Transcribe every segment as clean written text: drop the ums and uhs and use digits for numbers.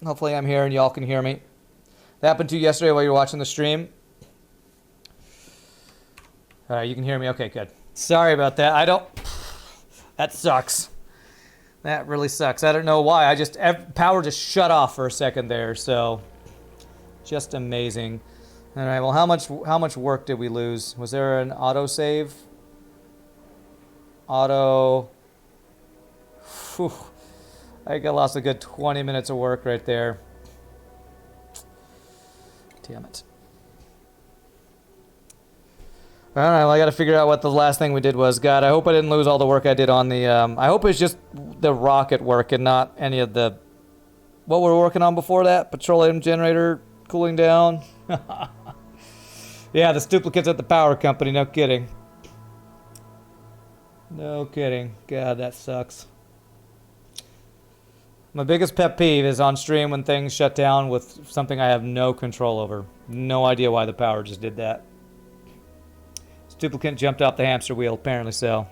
Hopefully I'm here and y'all can hear me. That happened to you yesterday while you were watching the stream. All right, you can hear me. Okay, good. Sorry about that. That sucks. That really sucks. I don't know why. Power just shut off for a second there. So, just amazing. All right. Well, how much work did we lose? Was there an auto save? Auto. Whew. I think I lost a good 20 minutes of work right there. Damn it. All right, well, I got to figure out what the last thing we did was. God, I hope I didn't lose all the work I did on the... I hope it's just the rocket work and not any of the... What we were working on before that? Petroleum generator cooling down. Yeah, the duplicates at the power company. No kidding. No kidding. God, that sucks. My biggest pet peeve is on stream when things shut down with something I have no control over. No idea why the power just did that. Duplicate jumped off the hamster wheel, apparently so.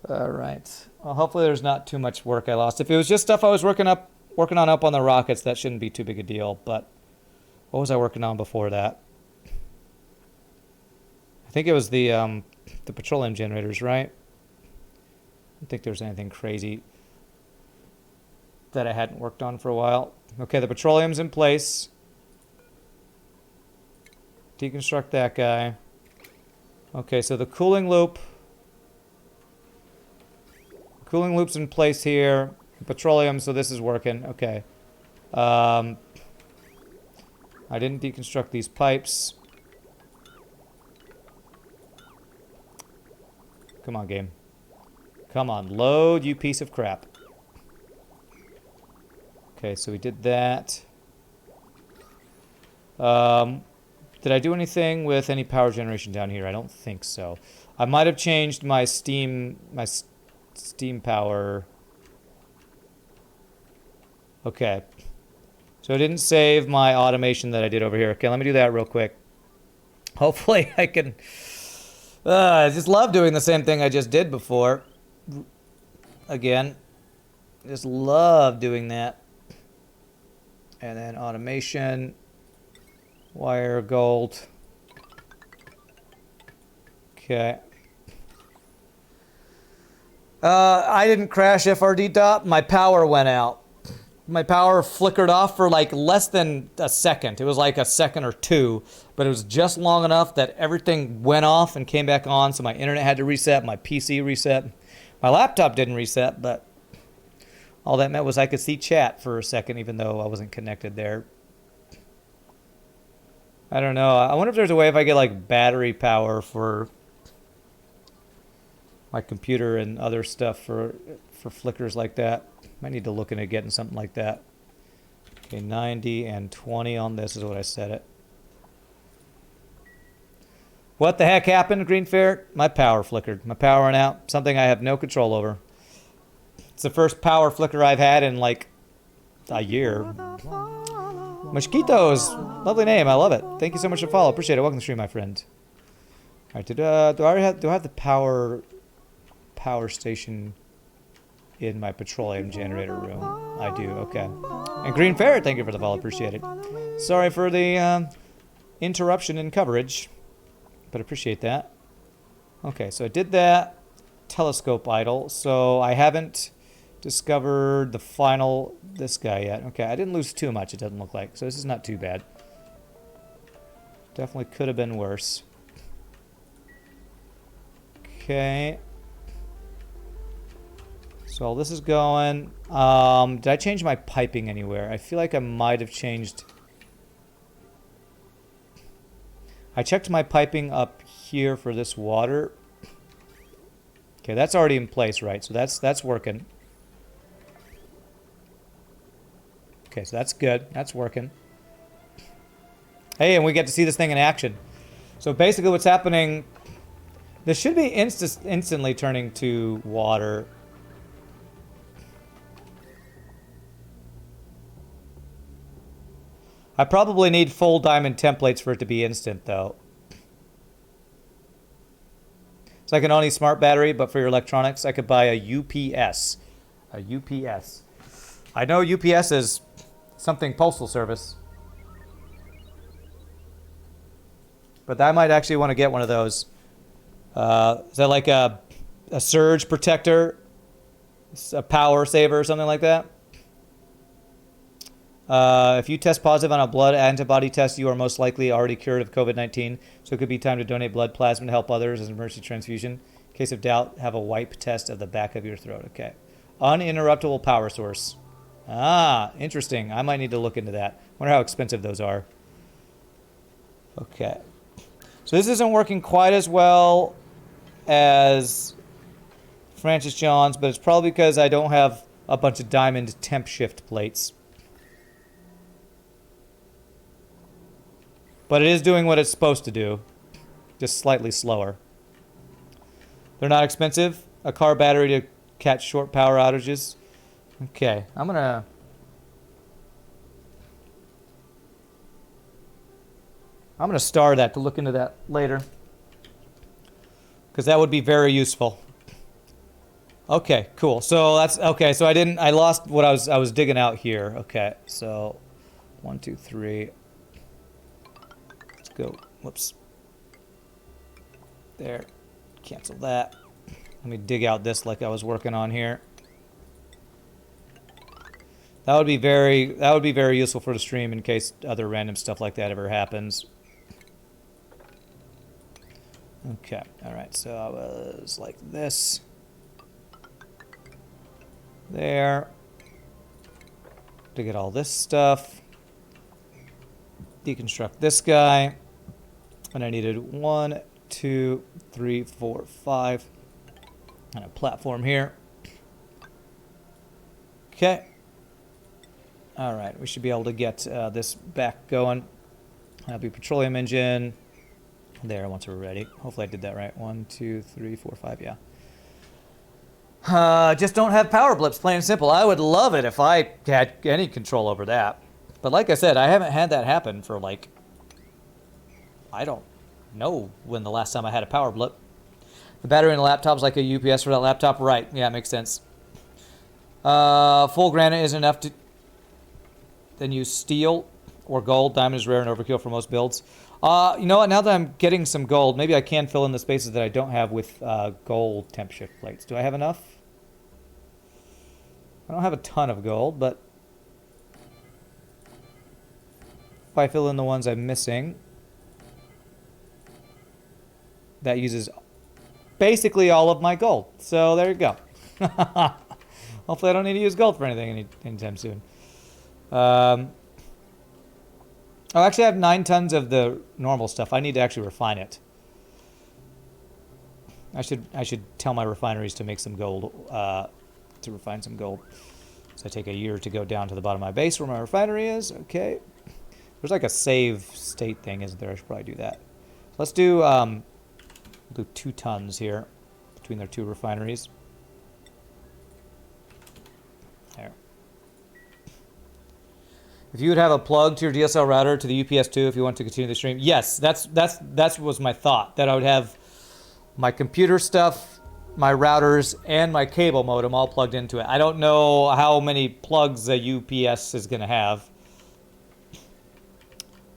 All right. Well, hopefully there's not too much work I lost. If it was just stuff I was working on up on the rockets, that shouldn't be too big a deal. But what was I working on before that? I think it was the petroleum generators, right? I don't think there's anything crazy that I hadn't worked on for a while. Okay, the petroleum's in place. Deconstruct that guy. Okay, so the cooling loop's in place here. Petroleum, so this is working. Okay. I didn't deconstruct these pipes. Come on, game. Come on, load, you piece of crap. Okay, so we did that. Did I do anything with any power generation down here? I don't think so. I might have changed my steam power. Okay. So I didn't save my automation that I did over here. Okay, let me do that real quick. Hopefully I can... I just love doing the same thing I just did before. Again. Just love doing that. And then automation... Wire gold. Okay. I didn't crash FRD dot. My power went out. My power flickered off for like less than a second. It was like a second or two, but it was just long enough that everything went off and came back on. So my internet had to reset. My PC reset. My laptop didn't reset, but all that meant was I could see chat for a second, even though I wasn't connected there. I don't know. I wonder if there's a way if I get like battery power for my computer and other stuff for flickers like that. Might need to look into getting something like that. Okay, 90 and 20 on this is what I set it. What the heck happened, Green Ferret? My power flickered. My power went out. Something I have no control over. It's the first power flicker I've had in like a year. Mosquitoes, lovely name. I love it. Thank you so much for the follow. Appreciate it. Welcome to the stream, my friend. All right, do I have the power station in my petroleum generator room? I do. Okay. And Green Ferret, thank you for the follow. Appreciate it. Sorry for the interruption in coverage, but appreciate that. Okay, so I did that. Telescope idle. So I haven't discovered the final this guy yet. Okay, I didn't lose too much, it doesn't look like. So this is not too bad. Definitely could have been worse. Okay. So all this is going. Did I change my piping anywhere? I feel like I might have changed. I checked my piping up here for this water. Okay, that's already in place, right? So that's working. Okay, so that's good. That's working. Hey, and we get to see this thing in action. So basically what's happening, this should be instantly turning to water. I probably need full diamond templates for it to be instant, though. So I can only smart battery, but for your electronics, I could buy a UPS. A UPS. I know UPS is something postal service. But I might actually want to get one of those. Is that like a surge protector? A power saver or something like that? If you test positive on a blood antibody test, you are most likely already cured of COVID-19. So it could be time to donate blood plasma to help others as an emergency transfusion. In case of doubt, have a wipe test of the back of your throat. Okay. Uninterruptible power source. Ah, interesting. I might need to look into that. Wonder how expensive those are. Okay. So this isn't working quite as well as Francis John's, but it's probably because I don't have a bunch of diamond temp shift plates. But it is doing what it's supposed to do, just slightly slower. They're not expensive. A car battery to catch short power outages. Okay, I'm gonna star that to look into that later, because that would be very useful. Okay, cool. So that's okay. So I lost what I was digging out here. Okay, so 1, 2, 3. Let's go. Whoops. There. Cancel that. Let me dig out this like I was working on here. That would be very useful for the stream in case other random stuff like that ever happens. Okay. All right. So I was like this. There. To get all this stuff. Deconstruct this guy. And I needed 1, 2, 3, 4, 5. And a platform here. Okay. All right. We should be able to get this back going. That'll be petroleum engine. There, once we're ready. Hopefully I did that right. 1, 2, 3, 4, 5. Yeah. Just don't have power blips, plain and simple. I would love it if I had any control over that. But like I said, I haven't had that happen for like, I don't know when the last time I had a power blip. The battery in the laptop is like a UPS for that laptop. Right, yeah, it makes sense. Full granite isn't enough to then use steel or gold. Diamond is rare and overkill for most builds. You know what, now that I'm getting some gold, maybe I can fill in the spaces that I don't have with gold temp shift plates. Do I have enough? I don't have a ton of gold, but if I fill in the ones I'm missing, that uses basically all of my gold. So there you go. Hopefully I don't need to use gold for anything anytime soon. Oh, actually I have 9 tons of the normal stuff. I need to actually refine it. I should tell my refineries to make some gold, to refine some gold. So I take a year to go down to the bottom of my base where my refinery is. Okay. There's like a save state thing, isn't there? I should probably do that. Let's do, we'll do 2 tons here between their 2 refineries. There. If you would have a plug to your DSL router to the UPS2 if you want to continue the stream. Yes, that was my thought, that I would have my computer stuff, my routers, and my cable modem all plugged into it. I don't know how many plugs a UPS is going to have.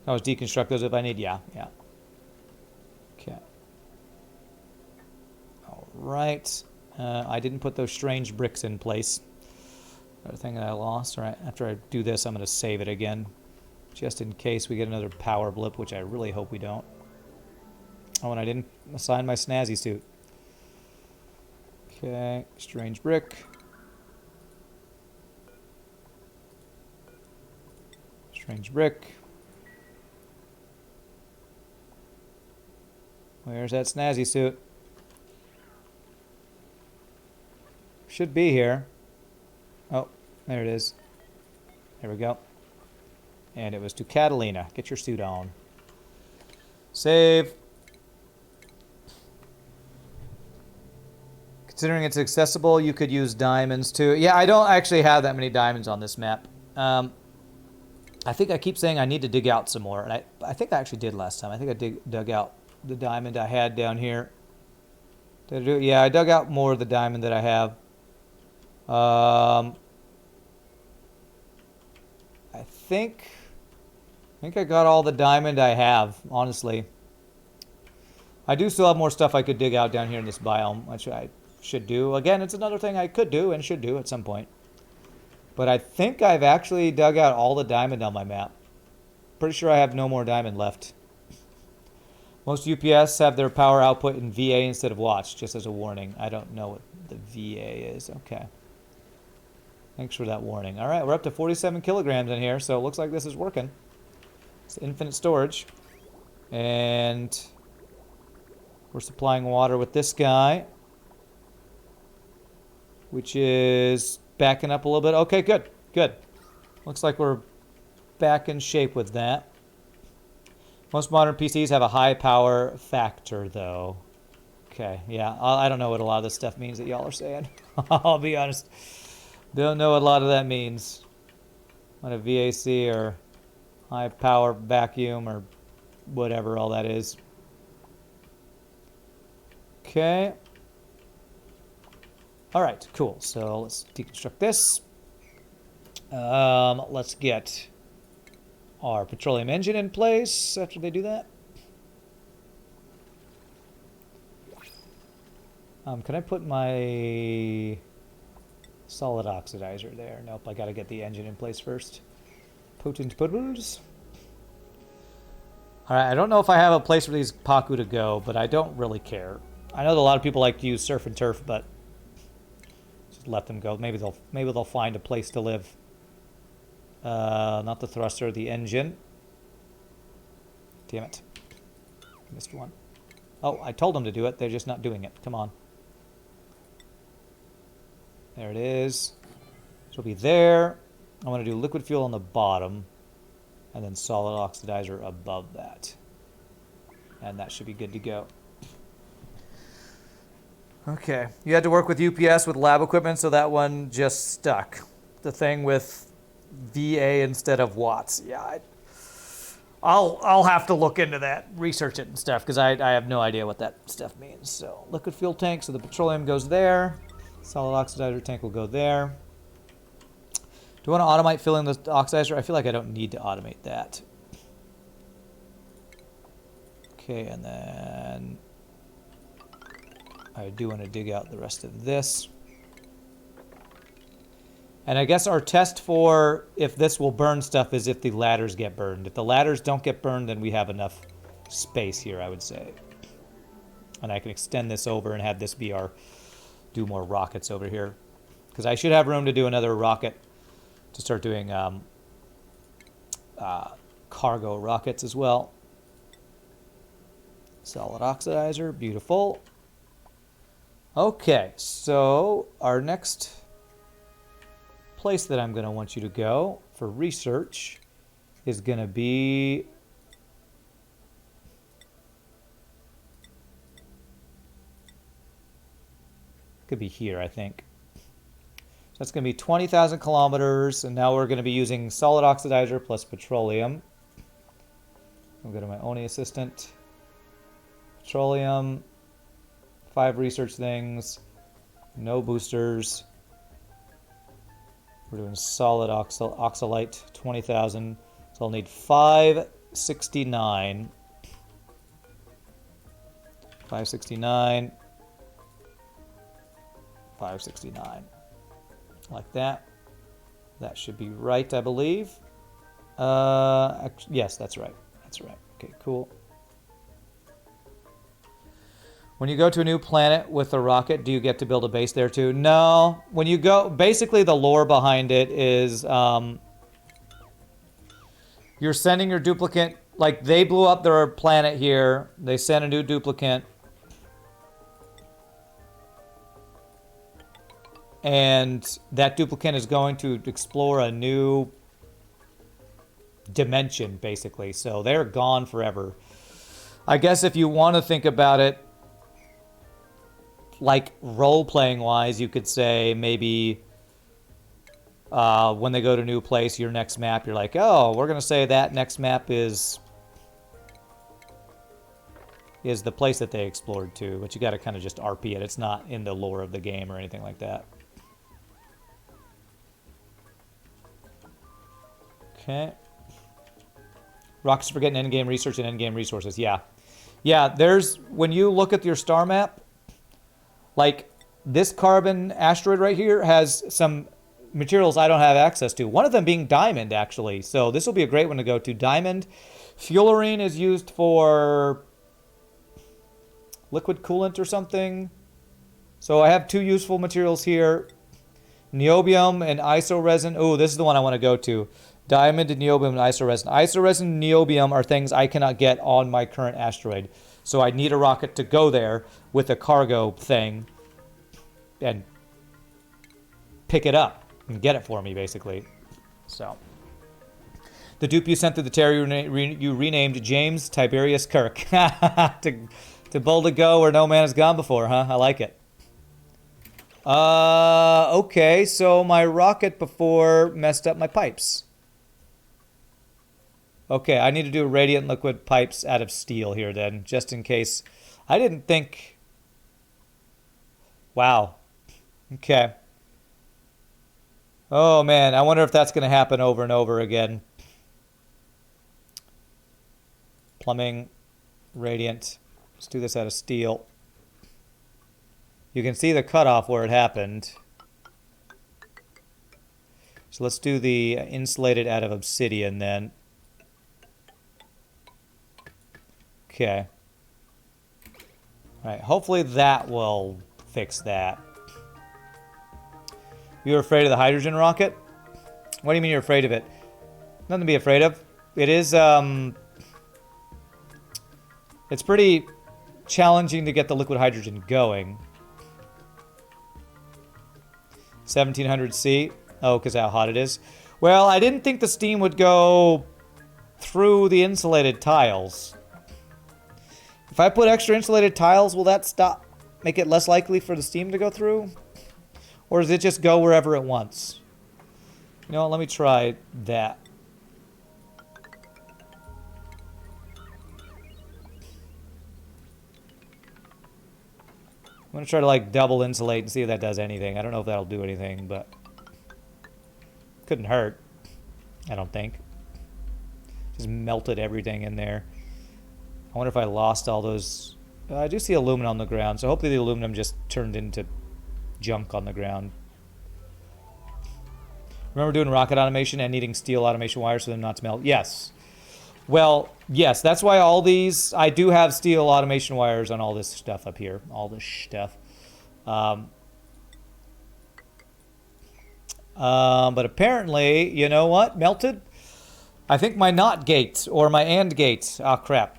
I always deconstruct those if I need. Yeah. Okay. All right. I didn't put those strange bricks in place. Another thing that I lost. All right. After I do this, I'm going to save it again, just in case we get another power blip, which I really hope we don't. Oh, and I didn't assign my snazzy suit. Okay. Strange brick. Strange brick. Where's that snazzy suit? Should be here. Oh, there it is. There we go. And it was to Catalina. Get your suit on. Save. Considering it's accessible, you could use diamonds too. Yeah, I don't actually have that many diamonds on this map. I think I keep saying I need to dig out some more. And I think I actually did last time. I think I dug out the diamond I had down here. Did I do it? Yeah, I dug out more of the diamond that I have. I think I got all the diamond I have, honestly. I do still have more stuff I could dig out down here in this biome, which I should do. Again, it's another thing I could do and should do at some point. But I think I've actually dug out all the diamond on my map. Pretty sure I have no more diamond left. Most UPS have their power output in VA instead of watts, just as a warning. I don't know what the VA is. Okay. Thanks for that warning. All right, we're up to 47 kilograms in here, so it looks like this is working. It's infinite storage. And we're supplying water with this guy, which is backing up a little bit. Okay, good, good. Looks like we're back in shape with that. Most modern PCs have a high power factor, though. Okay, yeah, I don't know what a lot of this stuff means that y'all are saying. I'll be honest. Don't know what a lot of that means. What a VAC or high power vacuum or whatever all that is. Okay. All right, cool. So let's deconstruct this. Let's get our petroleum engine in place after they do that. Can I put my solid oxidizer there? Nope, I gotta get the engine in place first. Potent puddles. Alright, I don't know if I have a place for these Paku to go, but I don't really care. I know that a lot of people like to use surf and turf, but just let them go. Maybe they'll find a place to live. Not the thruster, the engine. Damn it. Missed one. Oh, I told them to do it. They're just not doing it. Come on. There it is. So it'll be there. I want to do liquid fuel on the bottom. And then solid oxidizer above that. And that should be good to go. Okay. You had to work with UPS with lab equipment, so that one just stuck. The thing with VA instead of watts. Yeah, I'll have to look into that, research it and stuff, because I have no idea what that stuff means. So liquid fuel tank, so the petroleum goes there. Solid oxidizer tank will go there. Do you want to automate filling the oxidizer? I feel like I don't need to automate that. Okay, and then I do want to dig out the rest of this. And I guess our test for if this will burn stuff is if the ladders get burned. If the ladders don't get burned, then we have enough space here, I would say. And I can extend this over and have this be our, do more rockets over here. Because I should have room to do another rocket to start doing cargo rockets as well. Solid oxidizer, beautiful. Okay, so our next place that I'm going to want you to go for research is going to be could be here, I think. So that's going to be 20,000 kilometers, and now we're going to be using solid oxidizer plus petroleum. I'll go to my ONI assistant. Petroleum, 5 research things, no boosters. We're doing solid oxalite, 20,000. So I'll need 569. 569. 569. Like that. That should be right, I believe. Yes, that's right. That's right. Okay, cool. When you go to a new planet with a rocket, do you get to build a base there too? No. When you go, basically the lore behind it is you're sending your duplicate, like they blew up their planet here. They sent a new duplicate. And that duplicate is going to explore a new dimension, basically. So they're gone forever. I guess if you want to think about it, like role-playing wise, you could say maybe when they go to a new place, your next map, you're like, oh, we're going to say that next map is the place that they explored to. But you got to kind of just RP it. It's not in the lore of the game or anything like that. Okay. Rockets for getting endgame research and endgame resources. Yeah. Yeah, there's... When you look at your star map, like, this carbon asteroid right here has some materials I don't have access to. One of them being diamond, actually. So this will be a great one to go to. Diamond. Fullerene is used for liquid coolant or something. So I have two useful materials here. Niobium and isoresin. Oh, this is the one I want to go to. Diamond and niobium and isoresin. Isoresin and niobium are things I cannot get on my current asteroid. So I need a rocket to go there with a cargo thing and pick it up and get it for me, basically. So the dupe you sent through the Terror you renamed James Tiberius Kirk. to bold to go where no man has gone before, huh? I like it. Okay, so my rocket before messed up my pipes. Okay, I need to do radiant liquid pipes out of steel here then, just in case. I didn't think... Wow. Okay. Oh, man, I wonder if that's going to happen over and over again. Plumbing, radiant. Let's do this out of steel. You can see the cutoff where it happened. So let's do the insulated out of obsidian then. Okay. All right, hopefully that will fix that. You're afraid of the hydrogen rocket? What do you mean you're afraid of it? Nothing to be afraid of. It is, it's pretty challenging to get the liquid hydrogen going. 1700 C. Oh, because how hot it is. Well, I didn't think the steam would go through the insulated tiles. If I put extra insulated tiles, will that stop, make it less likely for the steam to go through? Or does it just go wherever it wants? You know what, let me try that. I'm going to try to like double insulate and see if that does anything. I don't know if that'll do anything, but couldn't hurt, I don't think. Just melted everything in there. I wonder if I lost all those. I do see aluminum on the ground, so hopefully the aluminum just turned into junk on the ground. Remember doing rocket automation and needing steel automation wires for them not to melt? Yes. Well, yes, that's why all these, I do have steel automation wires on all this stuff up here. All this stuff. But apparently, you know what? Melted? I think my NOT gate, or my AND gate. Ah, crap.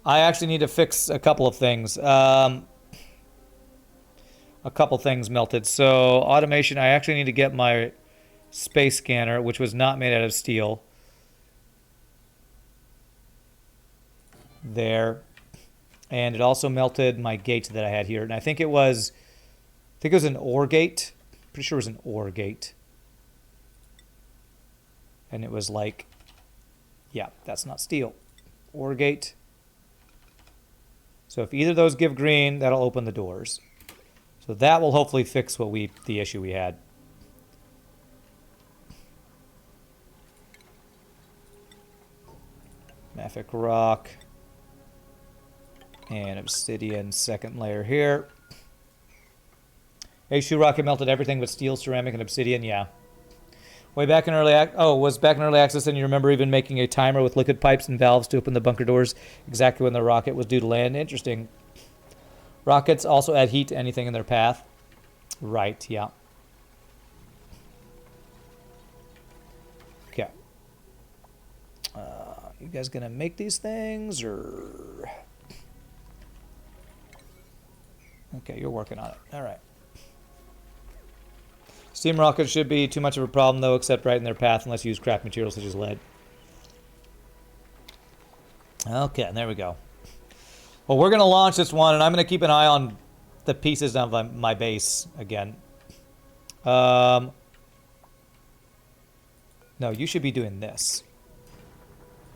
I actually need to fix a couple of things. A couple things melted. So, automation, I actually need to get my space scanner, which was not made out of steel. There. And it also melted my gate that I had here. And I think it was an OR gate. Pretty sure it was an OR gate. And it was like, yeah, that's not steel. OR gate. So if either of those give green, that'll open the doors. So that will hopefully fix what the issue we had. Mafic rock. And obsidian second layer here. H2 rocket melted everything but steel, ceramic, and obsidian. Yeah. Way back in early was back in early access, and you remember even making a timer with liquid pipes and valves to open the bunker doors exactly when the rocket was due to land. Interesting. Rockets also add heat to anything in their path. Right, yeah. Okay. You guys gonna make these things, or... Okay, you're working on it. All right. Steam rockets should be too much of a problem, though, except right in their path unless you use crap materials such as lead. Okay, there we go. Well, we're going to launch this one, and I'm going to keep an eye on the pieces of my base again. No, you should be doing this.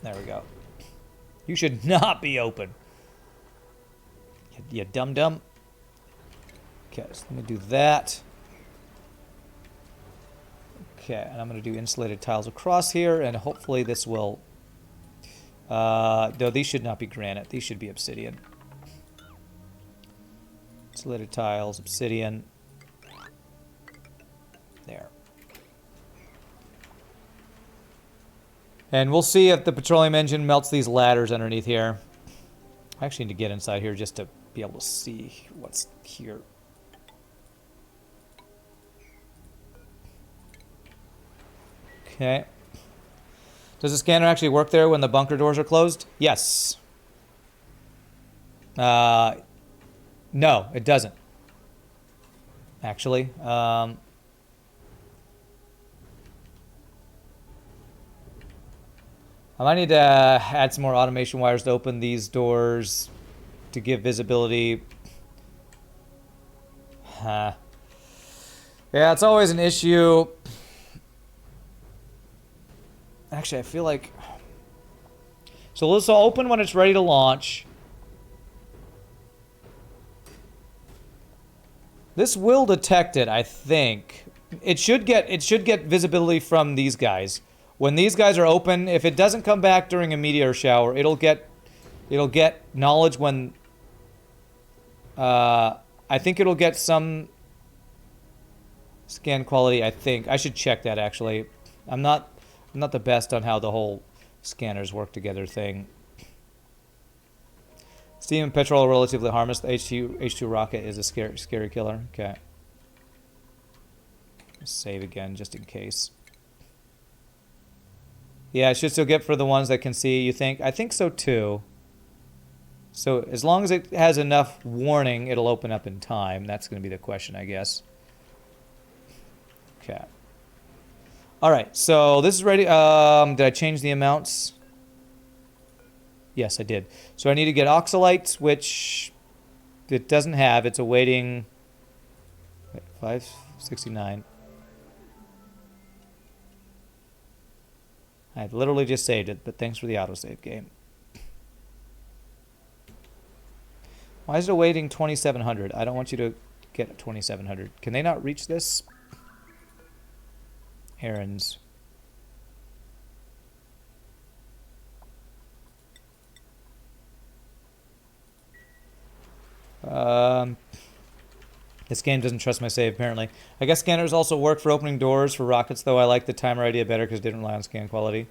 There we go. You should not be open. You dum-dum. Okay, so let me do that. Okay, and I'm going to do insulated tiles across here, and hopefully this will... no, these should not be granite. These should be obsidian. Insulated tiles, obsidian. There. And we'll see if the petroleum engine melts these ladders underneath here. I actually need to get inside here just to be able to see what's here. Okay. Does the scanner actually work there when the bunker doors are closed? Yes. No, it doesn't. Actually. I might need to add some more automation wires to open these doors to give visibility. Yeah, it's always an issue. Actually, I feel like... So this will open when it's ready to launch. This will detect it, I think. It should get visibility from these guys. When these guys are open, if it doesn't come back during a meteor shower, it'll get knowledge when... I think it'll get some scan quality, I think. I should check that, actually. I'm not the best on how the whole scanners work together thing. Steam and petrol are relatively harmless. The H2 rocket is a scary killer. Okay. Save again, just in case. Yeah, it should still get for the ones that can see, you think? I think so, too. So, as long as it has enough warning, it'll open up in time. That's going to be the question, I guess. Okay. Alright, so this is ready. Did I change the amounts? Yes, I did. So I need to get oxalite, which it doesn't have. It's awaiting 569. I literally just saved it, but thanks for the autosave game. Why is it awaiting 2700? I don't want you to get 2700. Can they not reach this? Errands. This game doesn't trust my save, apparently. I guess scanners also work for opening doors for rockets, though I like the timer idea better because it didn't rely on scan quality.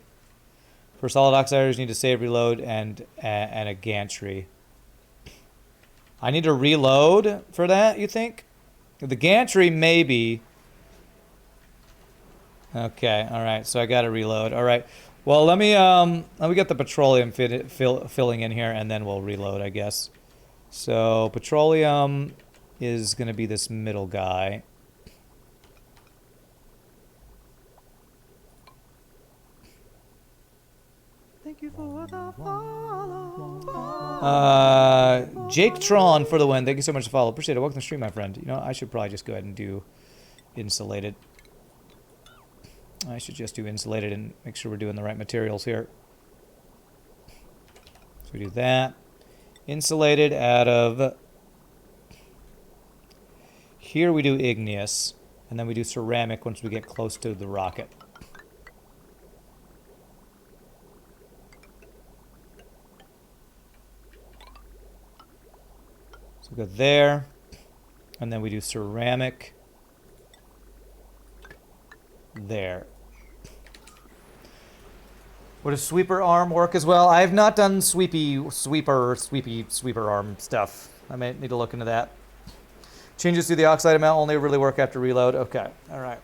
For solid oxidizers, you need to save, reload, and a gantry. I need to reload for that, you think? The gantry, maybe. Okay, alright, so I gotta reload. Alright, well, let me get the petroleum filling in here, and then we'll reload, I guess. So, petroleum is gonna be this middle guy. Thank you for the follow. Jake Tron for the win. Thank you so much for the follow. Appreciate it. Welcome to the stream, my friend. You know, I should probably just go ahead and do insulated. I should just do insulated and make sure we're doing the right materials here. So we do that. Insulated out of... Here we do igneous. And then we do ceramic once we get close to the rocket. So we go there. And then we do ceramic. There. Would a sweeper arm work as well? I have not done sweeper arm stuff. I may need to look into that. Changes to the oxide amount only really work after reload. Okay, all right.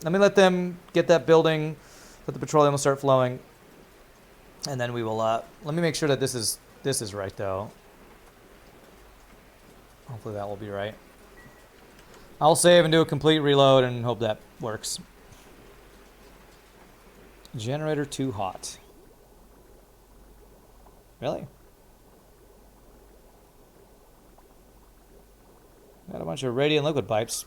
Let me let them get that building, let the petroleum will start flowing, and then we will. Let me make sure that this is right though. Hopefully that will be right. I'll save and do a complete reload and hope that works. Generator too hot. Really? Got a bunch of radiant liquid pipes.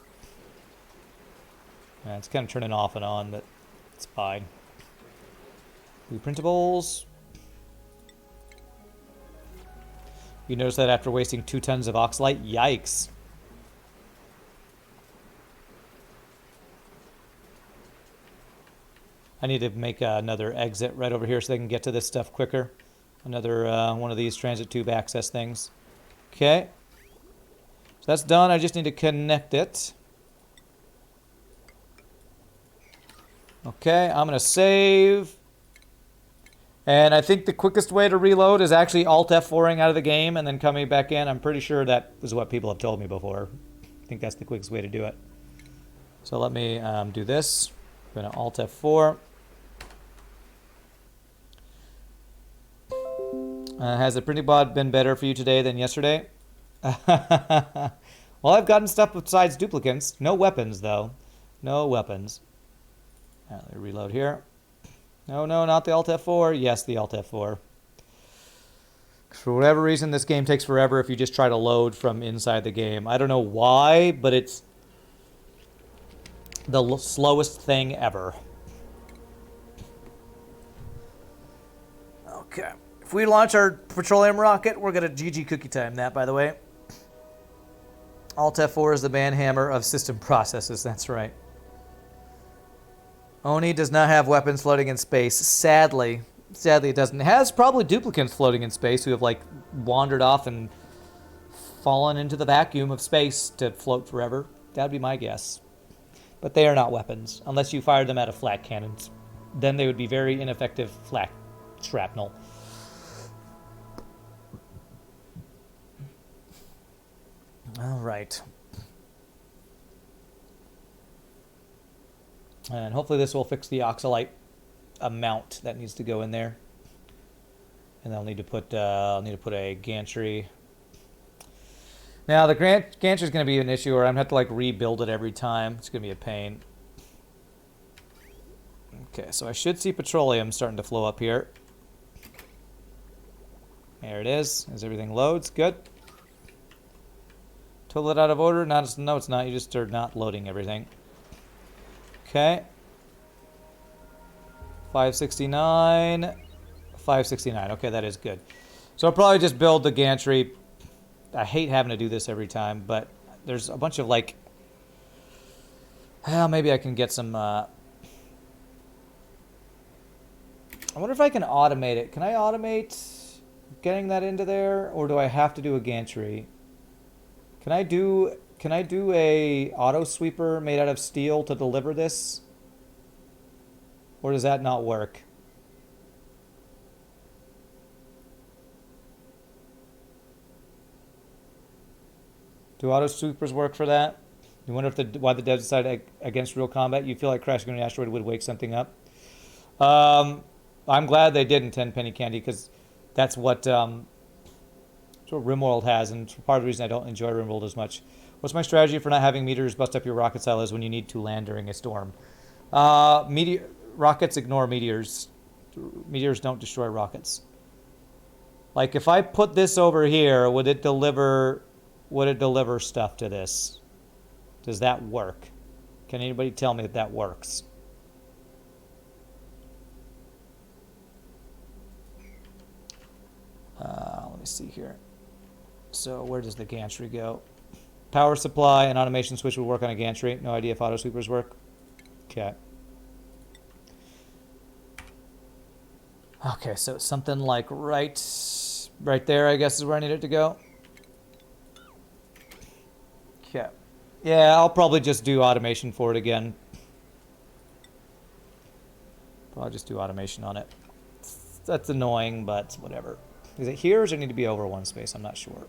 Yeah, it's kind of turning off and on, but it's fine. Reprintables. You notice that after wasting 2 tons of oxalite? Yikes. I need to make another exit right over here so they can get to this stuff quicker. Another one of these transit tube access things. Okay. So that's done. I just need to connect it. Okay, I'm going to save. And I think the quickest way to reload is actually Alt F4ing out of the game and then coming back in. I'm pretty sure that is what people have told me before. I think that's the quickest way to do it. So let me do this. I'm going to Alt F4. Has the printing bod been better for you today than yesterday? Well, I've gotten stuff besides duplicates. No weapons, though. No weapons. Let me reload here. No, not the Alt F4. Yes, the Alt F4. For whatever reason, this game takes forever if you just try to load from inside the game. I don't know why, but it's the slowest thing ever. Okay. If we launch our Petroleum rocket, we're going to GG cookie time that, by the way. Alt F4 is the banhammer of system processes. That's right. Oni does not have weapons floating in space. Sadly it doesn't. It has probably duplicates floating in space who have, like, wandered off and fallen into the vacuum of space to float forever. That'd be my guess. But they are not weapons, unless you fire them out of flak cannons. Then they would be very ineffective flak shrapnel. All right. And hopefully this will fix the oxalite amount that needs to go in there. And I'll need to put a gantry. Now the gantry is going to be an issue, or I'm going to have to, like, rebuild it every time. It's going to be a pain. Okay, so I should see petroleum starting to flow up here. There it is. As everything loads, good. Total out of order? No, it's not. You just are not loading everything. Okay. 569. 569. Okay, that is good. So I'll probably just build the gantry. I hate having to do this every time, but there's a bunch of, like... Well, maybe I can get some... I wonder if I can automate it. Can I automate getting that into there? Or do I have to do a gantry? Can I do a auto sweeper made out of steel to deliver this? Or does that not work? Do auto sweepers work for that? You wonder if why the devs decided against real combat. You feel like crashing on an asteroid would wake something up. I'm glad they didn't, 10 penny candy, because that's what RimWorld has, and part of the reason I don't enjoy RimWorld as much. What's my strategy for not having meteors bust up your rocket silos when you need to land during a storm? Rockets ignore meteors. Meteors don't destroy rockets. Like, if I put this over here, would it deliver stuff to this? Does that work? Can anybody tell me if that works? Let me see here. So where does the gantry go? Power supply and automation switch would work on a gantry. No idea if auto sweepers work. Okay. Okay, so it's something like right there, I guess, is where I need it to go. Okay. Yeah, I'll probably just do automation for it again. Probably just do automation on it. That's annoying, but whatever. Is it here or does it need to be over one space? I'm not sure.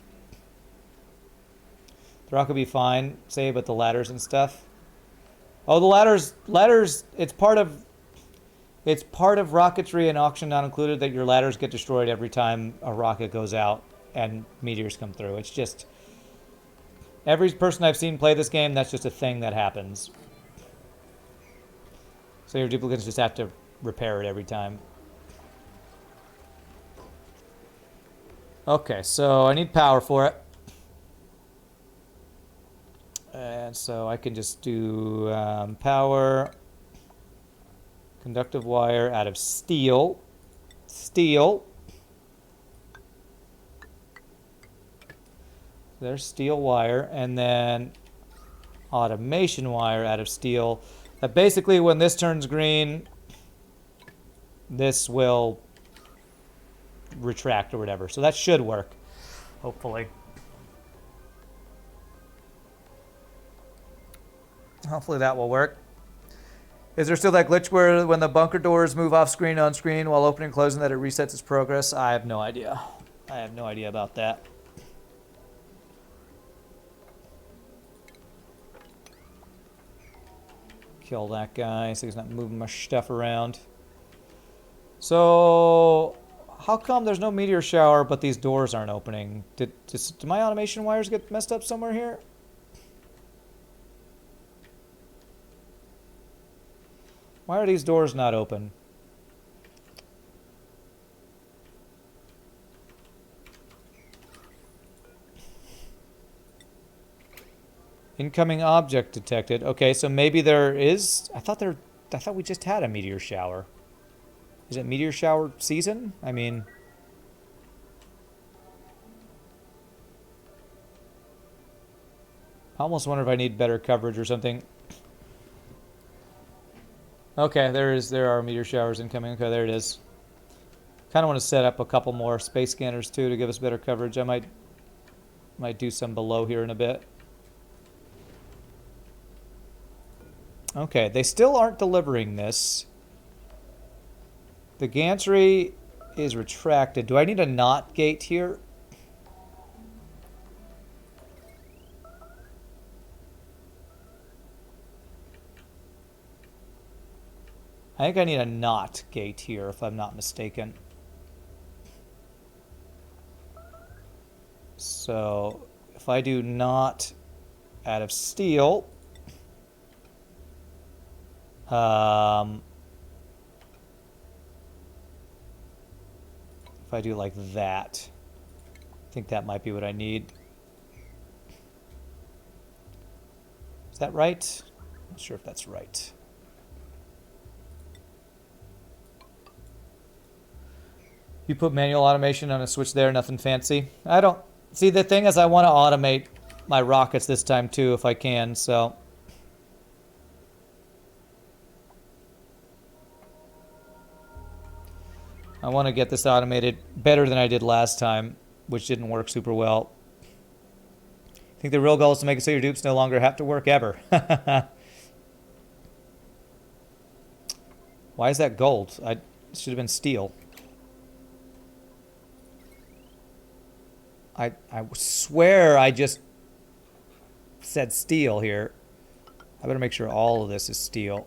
The rock will be fine, say, but the ladders and stuff. Oh, the ladders, it's part of rocketry and auction not included that your ladders get destroyed every time a rocket goes out and meteors come through. It's just, every person I've seen play this game, that's just a thing that happens. So your duplicates just have to repair it every time. Okay, so I need power for it. And so I can just do power, conductive wire out of steel. There's steel wire, and then automation wire out of steel. That basically, when this turns green, this will retract or whatever. So that should work, hopefully. Hopefully that will work. Is there still that glitch where when the bunker doors move off screen on screen while opening and closing that it resets its progress? I have no idea. I have no idea about that. Kill that guy so he's not moving my stuff around. So, how come there's no meteor shower but these doors aren't opening? Did my automation wires get messed up somewhere here? Why are these doors not open? Incoming object detected. Okay, so maybe there is. I thought we just had a meteor shower. Is it meteor shower season? I mean, I almost wonder if I need better coverage or something. Okay, there are meteor showers incoming. Okay, there it is. Kind of want to set up a couple more space scanners too to give us better coverage. I might do some below here in a bit. Okay, they still aren't delivering this. The gantry is retracted. Do I need a NOT gate here? I think I need a NOT gate here, if I'm not mistaken. So, if I do NOT out of steel, if I do like that, I think that might be what I need. Is that right? I'm not sure if that's right. You put manual automation on a switch there, nothing fancy. I don't... See, the thing is I want to automate my rockets this time too if I can, so... I want to get this automated better than I did last time, which didn't work super well. I think the real goal is to make it so your dupes no longer have to work ever. Why is that gold? It should have been steel. I swear I just said steel here. I better make sure all of this is steel.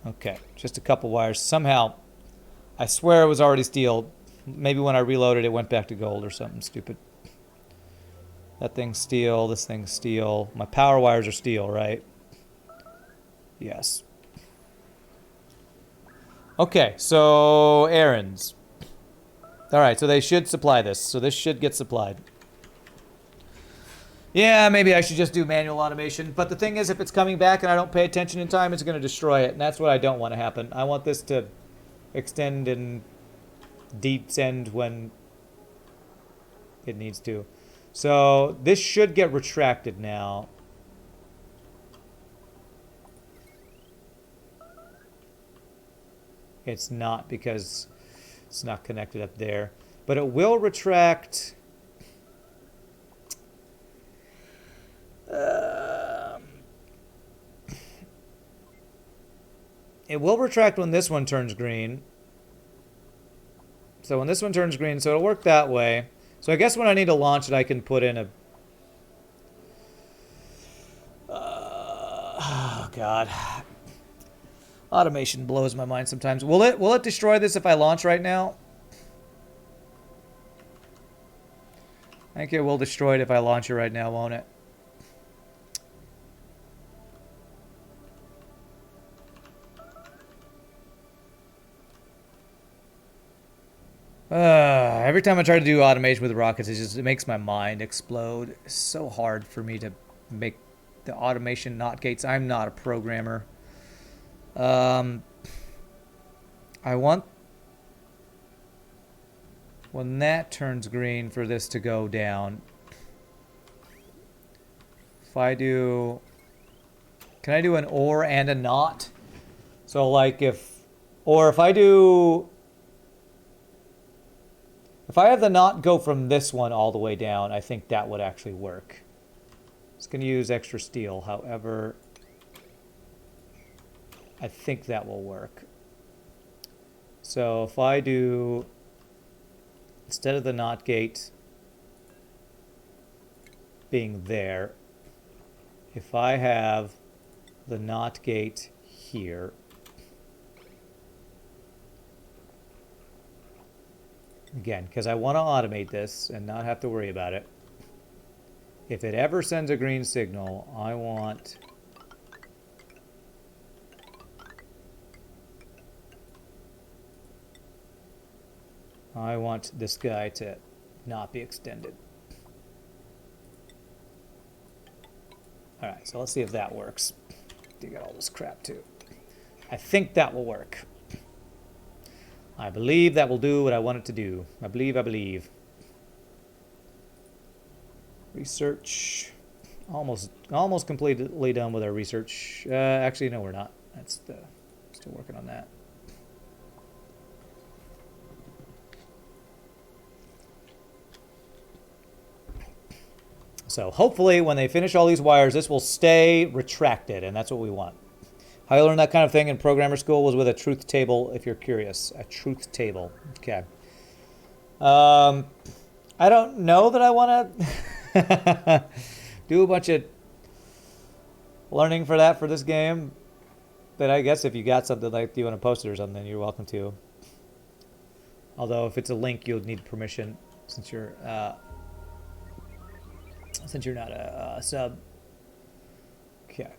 Okay, just a couple wires. Somehow, I swear it was already steel. Maybe when I reloaded it went back to gold or something stupid. That thing's steel, this thing's steel. My power wires are steel, right? Yes. Okay, so errands. Alright, so they should supply this. So this should get supplied. Yeah, maybe I should just do manual automation. But the thing is, if it's coming back and I don't pay attention in time, it's going to destroy it. And that's what I don't want to happen. I want this to extend and descend when it needs to. So this should get retracted now. It's not because it's not connected up there. But it will retract... it will retract when this one turns green. So when this one turns green, so it'll work that way. So I guess when I need to launch it, I can put in a... oh, God. Automation blows my mind sometimes. Will it destroy this if I launch right now? I think it will destroy it if I launch it right now, won't it? Every time I try to do automation with rockets, it makes my mind explode. It's so hard for me to make the automation not gates. I'm not a programmer. I want... when that turns green for this to go down. If I do... Can I do an or and a not? So like if... Or if I do... If I have the not go from this one all the way down, I think that would actually work. It's going to use extra steel, however... I think that will work. So if I do... Instead of the not gate being there, if I have the not gate here, again, because I want to automate this and not have to worry about it. If it ever sends a green signal, I want this guy to not be extended. All right, so let's see if that works. Dig out all this crap too. I think that will work. I believe that will do what I want it to do. I believe. Research. Almost completely done with our research. Actually, no, we're not. Still working on that. So hopefully when they finish all these wires, this will stay retracted, and that's what we want. How I learned that kind of thing in programmer school was with a truth table, if you're curious. A truth table. Okay. I don't know that I want to do a bunch of learning for that for this game. But I guess if you got something like you want to post it or something, you're welcome to. Although if it's a link, you'll need permission since you're not a sub. Okay.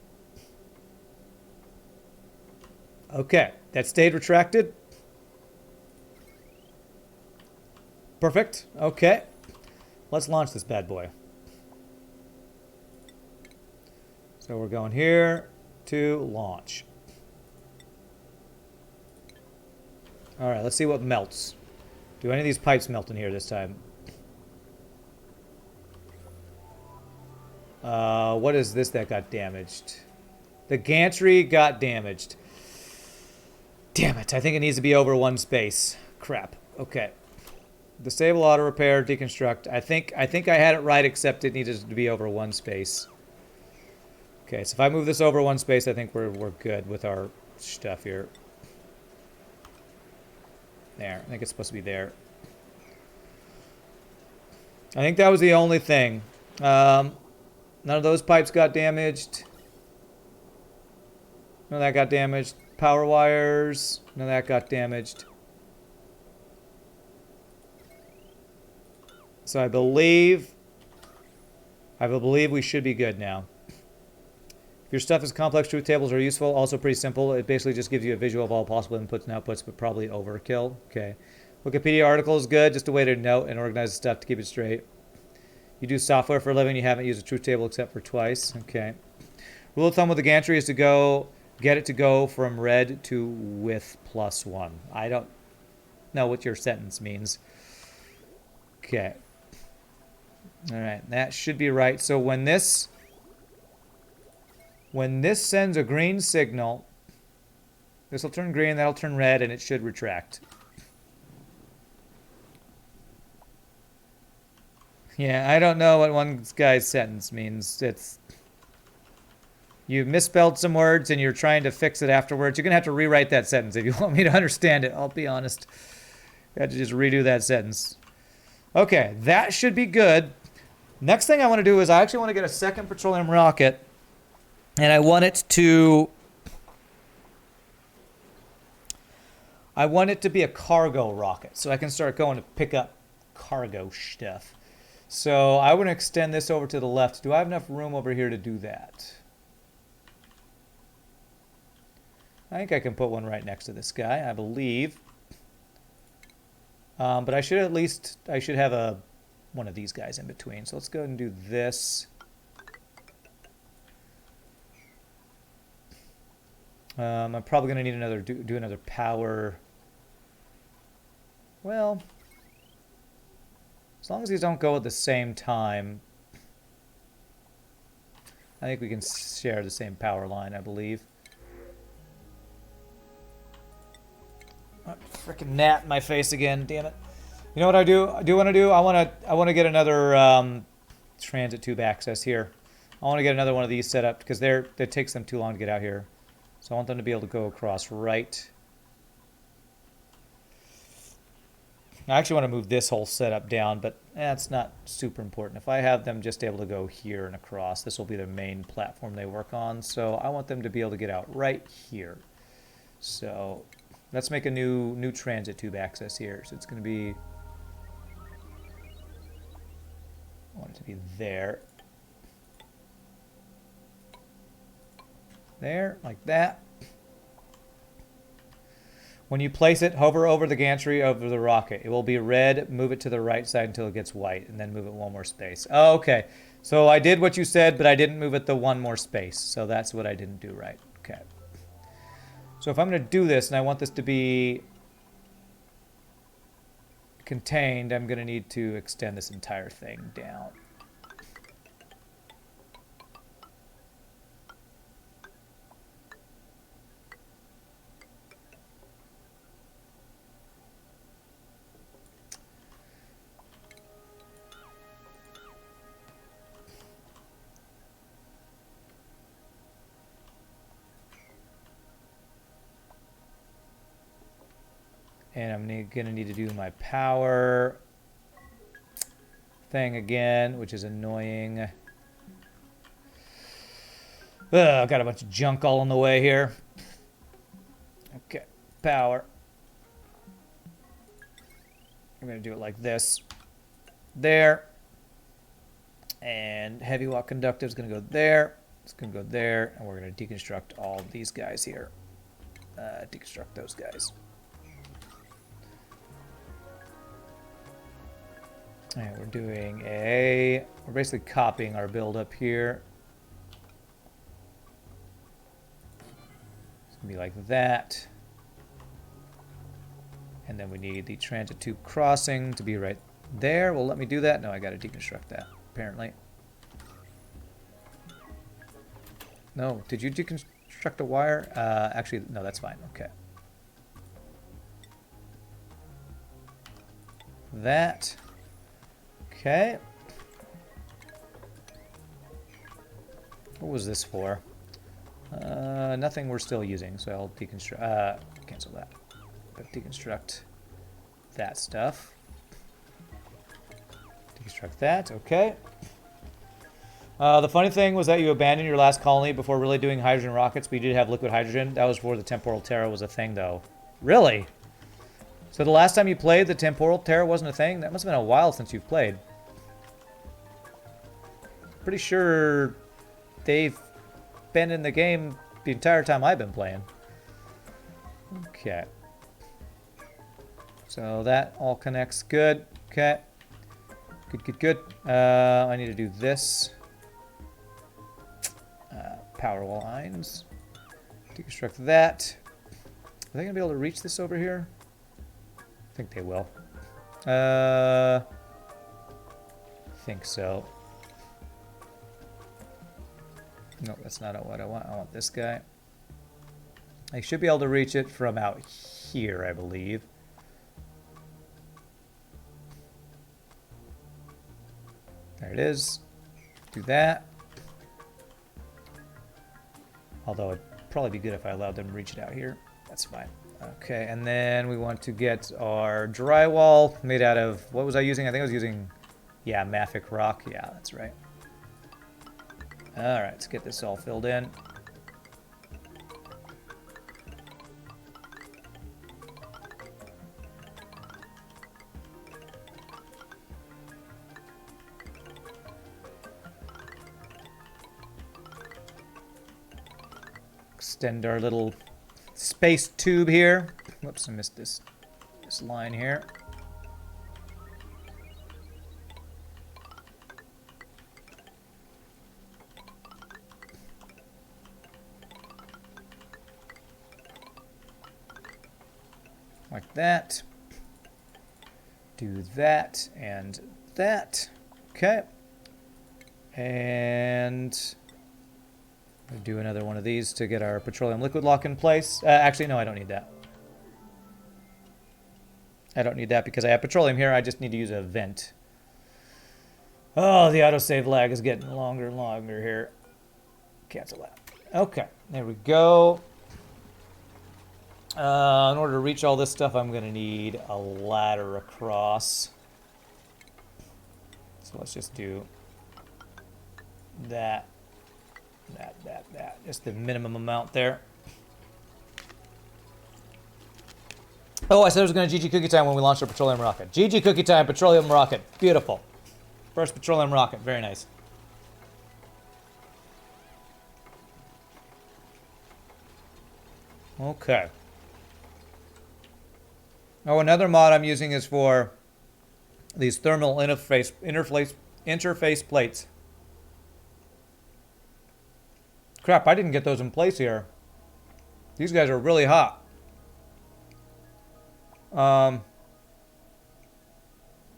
Okay, that stayed retracted. Perfect. Okay. Let's launch this bad boy. So we're going here to launch. All right, let's see what melts. Do any of these pipes melt in here this time? What is this that got damaged? The gantry got damaged. Damn it, I think it needs to be over one space. Crap. Okay. Disable auto repair, deconstruct. I think I had it right, except it needed to be over one space. Okay, so if I move this over one space, I think we're good with our stuff here. There. I think it's supposed to be there. I think that was the only thing. None of those pipes got damaged. None of that got damaged. Power wires. None of that got damaged. So I believe we should be good now. If your stuff is complex, truth tables are useful. Also pretty simple. It basically just gives you a visual of all possible inputs and outputs, but probably overkill. Okay. Wikipedia article is good. Just a way to note and organize stuff to keep it straight. You do software for a living. You haven't used a truth table except for twice. Okay. Rule of thumb with the gantry is to get it to go from red to with +1. I don't know what your sentence means. Okay. All right. That should be right. So when this sends a green signal, this will turn green, that'll turn red, and it should retract. Yeah, I don't know what one guy's sentence means. You misspelled some words and you're trying to fix it afterwards. You're going to have to rewrite that sentence if you want me to understand it. I'll be honest. I have to just redo that sentence. Okay, that should be good. Next thing I want to do is I actually want to get a second petroleum rocket. And I want it to be a cargo rocket, so I can start going to pick up cargo stuff. So I want to extend this over to the left. Do I have enough room over here to do that? I think I can put one right next to this guy, I believe. But I should have one of these guys in between. So let's go ahead and do this. I'm probably going to need do another power. Well, As long as these don't go at the same time, I think we can share the same power line, I believe. Oh, freaking gnat in my face again, damn it. You know what I do? I do want to do? I want to get another transit tube access here. I want to get another one of these set up because it takes them too long to get out here. So I want them to be able to go across right. I actually want to move this whole setup down, but that's not super important. If I have them just able to go here and across, this will be their main platform they work on. So I want them to be able to get out right here. So let's make a new transit tube access here. So it's going to be, I want it to be there. There, like that. When you place it, hover over the gantry over the rocket. It will be red, move it to the right side until it gets white, and then move it one more space. Oh, okay. So I did what you said, but I didn't move it the one more space. So that's what I didn't do right. Okay. So if I'm going to do this, and I want this to be contained, I'm going to need to extend this entire thing down. And I'm going to need to do my power thing again, which is annoying. I've got a bunch of junk all in the way here. Okay, power. I'm going to do it like this. There. And heavy watt conductive is going to go there. It's going to go there. And we're going to deconstruct all of these guys here. Deconstruct those guys. And we're doing we're basically copying our build up here. It's gonna be like that. And then we need the transit tube crossing to be right there. Well, let me do that. No, I gotta deconstruct that, apparently. No, did you deconstruct a wire? Actually, no, that's fine, okay. That. Okay. What was this for? Nothing we're still using, so I'll deconstruct, cancel that. But deconstruct that stuff. Deconstruct that, okay. The funny thing was that you abandoned your last colony before really doing hydrogen rockets, but you did have liquid hydrogen. That was before the temporal terror was a thing, though. Really? So the last time you played, the temporal terror wasn't a thing? That must have been a while since you've played. Pretty sure they've been in the game the entire time I've been playing. Okay. So that all connects good. Okay. Good, good, good. I need to do this. Power lines. Deconstruct that. Are they going to be able to reach this over here? I think they will. I think so. No, that's not what I want. I want this guy. I should be able to reach it from out here, I believe. There it is. Do that. Although it'd probably be good if I allowed them to reach it out here. That's fine. Okay, and then we want to get our drywall made out of, what was I using? I think I was using, yeah, mafic rock. Yeah, that's right. All right, let's get this all filled in. Extend our little space tube here. Whoops, I missed this line here. Like that. Do that and that. Okay. And we'll do another one of these to get our petroleum liquid lock in place. Actually, no, I don't need that. I don't need that because I have petroleum here. I just need to use a vent. Oh, the autosave lag is getting longer and longer here. Cancel that. Okay, there we go. In order to reach all this stuff, I'm going to need a ladder across. So let's just do that. Just the minimum amount there. Oh, I said it was going to GG Cookie Time when we launched our petroleum rocket. GG Cookie Time, petroleum rocket. Beautiful. First petroleum rocket. Very nice. Okay. Oh, another mod I'm using is for these thermal interface plates. Crap, I didn't get those in place here. These guys are really hot. So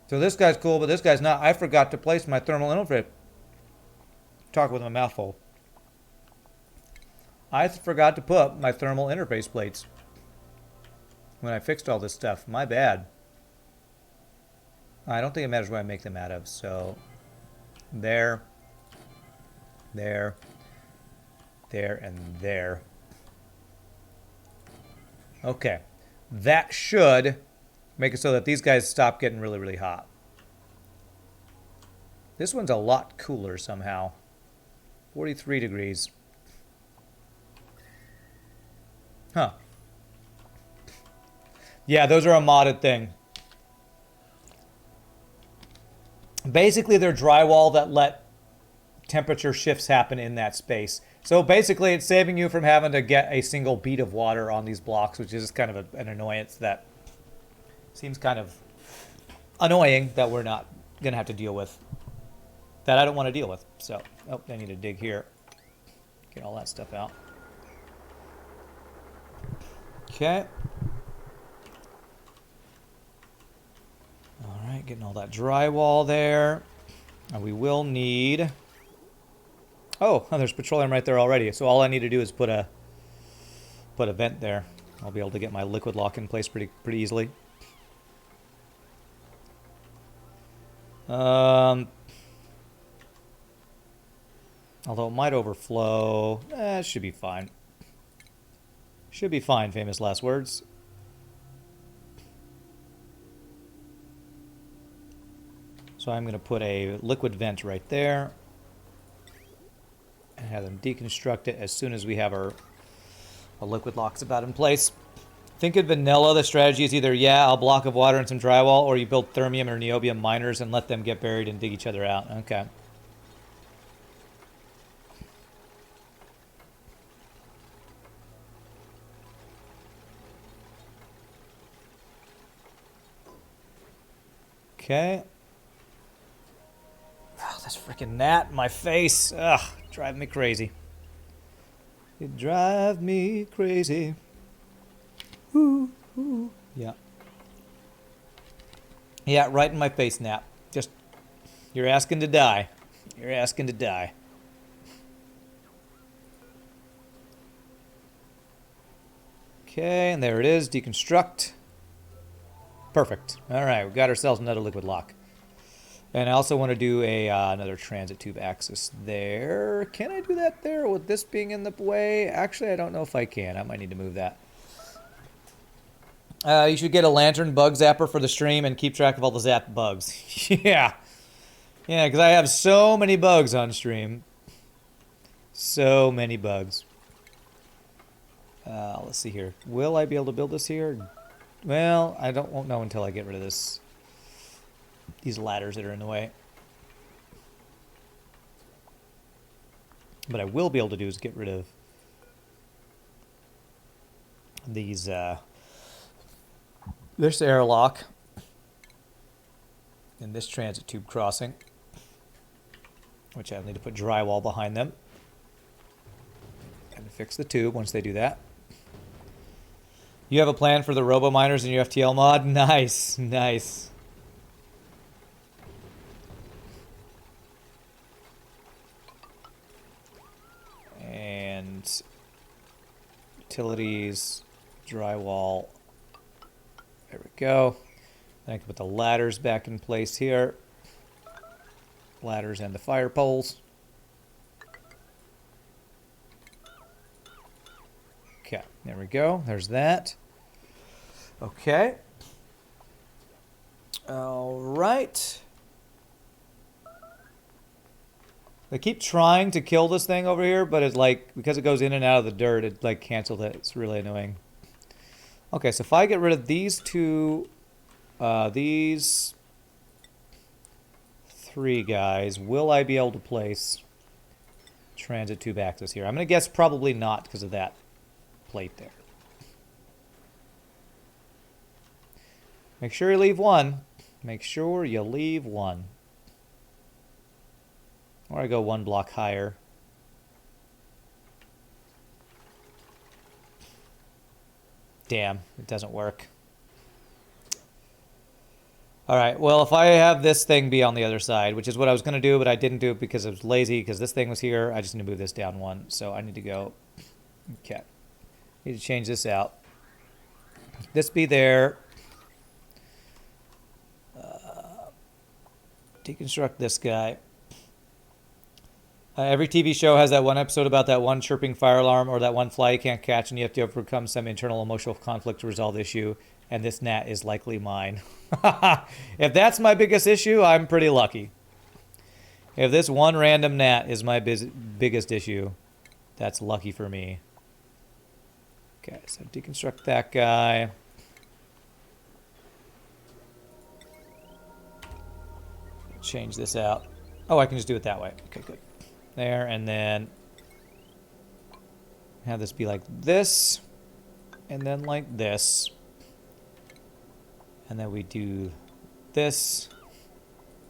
this guy's cool, but this guy's not. I forgot to place my thermal interface. Talk with my mouth full. I forgot to put my thermal interface plates when I fixed all this stuff. My bad. I don't think it matters what I make them out of. So there, and there. Okay. That should make it so that these guys stop getting really, really hot. This one's a lot cooler somehow. 43 degrees. Huh. Yeah, those are a modded thing. Basically, they're drywall that let temperature shifts happen in that space. So basically, it's saving you from having to get a single bead of water on these blocks, which is kind of an annoyance that seems kind of annoying that we're not going to have to deal with. That I don't want to deal with. So, oh, I need to dig here. Get all that stuff out. Okay. All right, getting all that drywall there. And we will need... Oh, there's petroleum right there already. So all I need to do is put a vent there. I'll be able to get my liquid lock in place pretty easily. Although it might overflow. It should be fine. Should be fine, famous last words. So I'm going to put a liquid vent right there. And have them deconstruct it as soon as we have our liquid locks about in place. Think in vanilla, the strategy is either, yeah, a block of water and some drywall, or you build thermium or niobium miners and let them get buried and dig each other out. Okay. Okay. Oh, this freaking gnat in my face. Ugh, driving me crazy. You drive me crazy. Ooh, ooh. Yeah. Yeah, right in my face, gnat. Just, you're asking to die. You're asking to die. Okay, and there it is. Deconstruct. Perfect. All right, we've got ourselves another liquid lock. And I also want to do another transit tube axis there. Can I do that there with this being in the way? Actually, I don't know if I can. I might need to move that. You should get a lantern bug zapper for the stream and keep track of all the zapped bugs. Yeah. Yeah, because I have so many bugs on stream. So many bugs. Let's see here. Will I be able to build this here? Well, won't know until I get rid of this. These ladders that are in the way. What I will be able to do is get rid of these, this airlock and this transit tube crossing, which I need to put drywall behind them and fix the tube once they do that. You have a plan for the robo miners in your FTL mod? Nice, nice. utilities, drywall. There we go. Then I can put the ladders back in place here. Ladders and the fire poles. Okay, there we go. There's that. Okay. All right. They keep trying to kill this thing over here, but it's like, because it goes in and out of the dirt, it like canceled it. It's really annoying. Okay, so if I get rid of these two, these three guys, will I be able to place transit tube access here? I'm going to guess probably not because of that plate there. Make sure you leave one. Make sure you leave one. Or I go one block higher. Damn, it doesn't work. Alright, well, if I have this thing be on the other side, which is what I was going to do, but I didn't do it because I was lazy, because this thing was here, I just need to move this down one. So I need to go... Okay. Need to change this out. This be there. Deconstruct this guy. Every TV show has that one episode about that one chirping fire alarm or that one fly you can't catch, and you have to overcome some internal emotional conflict to resolve the issue, and this gnat is likely mine. If that's my biggest issue, I'm pretty lucky. If this one random gnat is my biggest issue, that's lucky for me. Okay, so deconstruct that guy. Change this out. Oh, I can just do it that way. Okay, good. There, and then have this be like this, and then like this, and then we do this,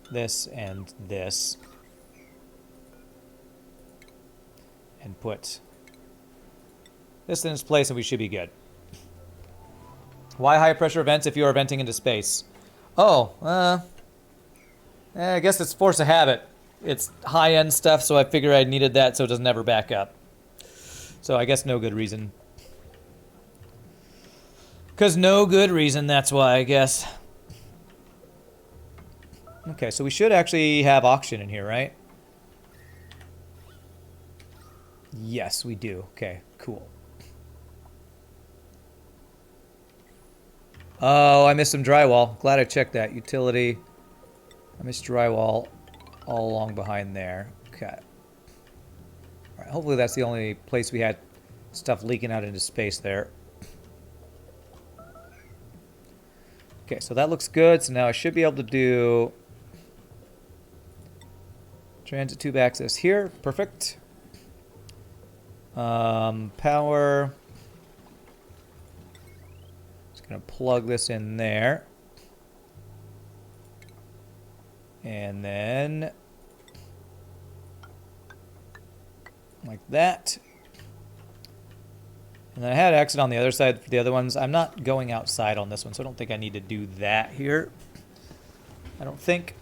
this, and this, and put this in its place, and we should be good. Why high pressure vents if you are venting into space? Oh, I guess it's force of habit. It's high-end stuff, so I figure I needed that so it doesn't ever back up. So I guess no good reason. Because no good reason, that's why, I guess. Okay, so we should actually have oxygen in here, right? Yes, we do. Okay, cool. Oh, I missed some drywall. Glad I checked that. Utility. I missed drywall all along behind there. Okay. All right, hopefully that's the only place we had stuff leaking out into space there. Okay, so that looks good. So now I should be able to do transit tube access here. Perfect. Power. Just gonna plug this in there. And then like that. And then I had exit on the other side for the other ones. I'm not going outside on this one, so I don't think I need to do that here. I don't think.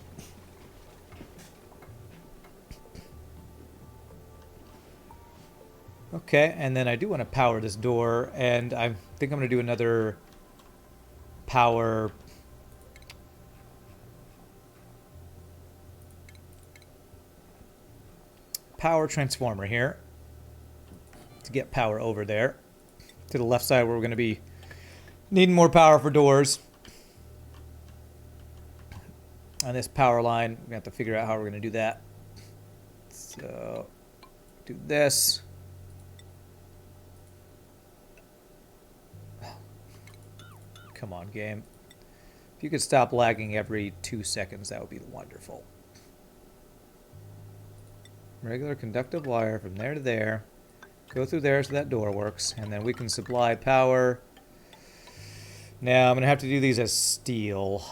Okay, and then I do want to power this door, and I think I'm going to do another power transformer here to get power over there to the left side where we're going to be needing more power for doors. On this power line, we're going to have to figure out how we're going to do that. So, do this. Come on, game. If you could stop lagging every 2 seconds, that would be wonderful. Regular conductive wire from there to there. Go through there so that door works. And then we can supply power. Now, I'm going to have to do these as steel.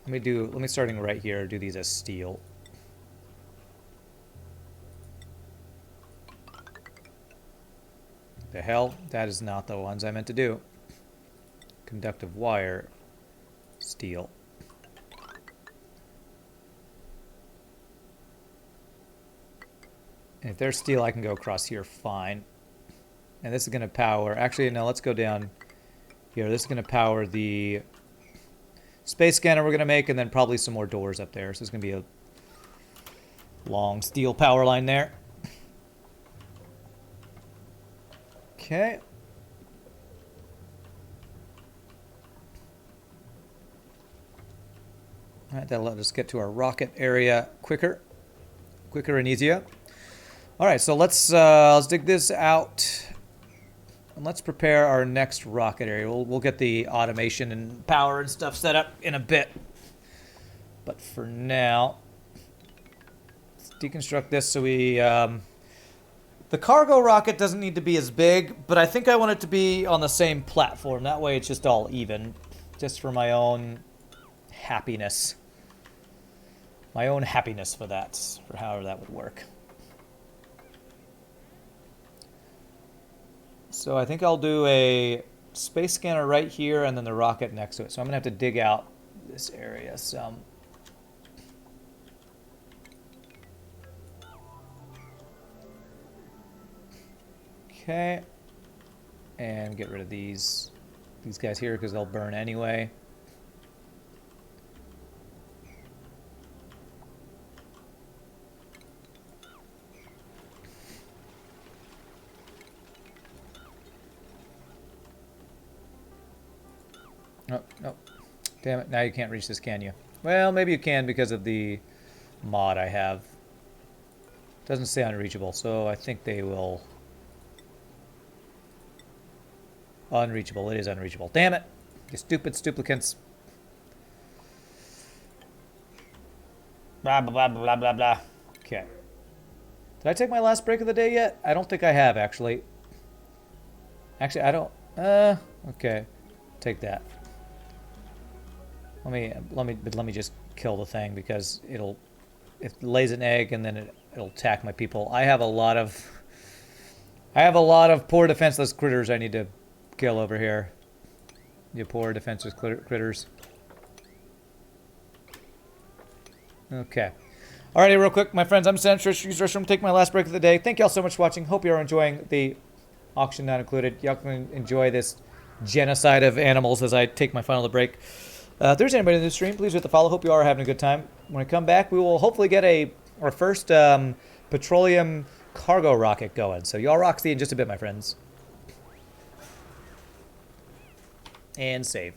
Let me starting right here, do these as steel. The hell? That is not the ones I meant to do. Conductive wire, steel. And if there's steel, I can go across here fine. And this is going to power... Actually, no, let's go down here. This is going to power the space scanner we're going to make, and then probably some more doors up there. So there's going to be a long steel power line there. Okay. All right, that'll let us get to our rocket area quicker and easier. All right, so let's dig this out, and let's prepare our next rocket area. We'll get the automation and power and stuff set up in a bit, but for now, let's deconstruct this so we. The cargo rocket doesn't need to be as big, but I think I want it to be on the same platform. That way, it's just all even, just for my own happiness. My own happiness for that, for however that would work. So I think I'll do a space scanner right here and then the rocket next to it. So I'm going to have to dig out this area some. Okay. And get rid of these guys here because they'll burn anyway. Oh, no. Damn it. Now you can't reach this, can you? Well, maybe you can because of the mod I have. Doesn't say unreachable, so I think they will... Unreachable. It is unreachable. Damn it! You stupid duplicants. Blah, blah, blah, blah, blah, blah. Okay. Did I take my last break of the day yet? I don't think I have, actually. Actually, I don't... okay. Take that. Let me just kill the thing because it lays an egg and then it'll attack my people. I have a lot of poor defenseless critters I need to kill over here. You poor defenseless critters. Okay. Alrighty, real quick, my friends, I'm Centrist. Use restroom. Take my last break of the day. Thank y'all so much for watching. Hope you're enjoying the auction not included. Y'all can enjoy this genocide of animals as I take my final break. If there's anybody in the stream, please hit the follow. Hope you are having a good time. When I come back, we will hopefully get our first petroleum cargo rocket going. So y'all rock, see you in just a bit, my friends. And save.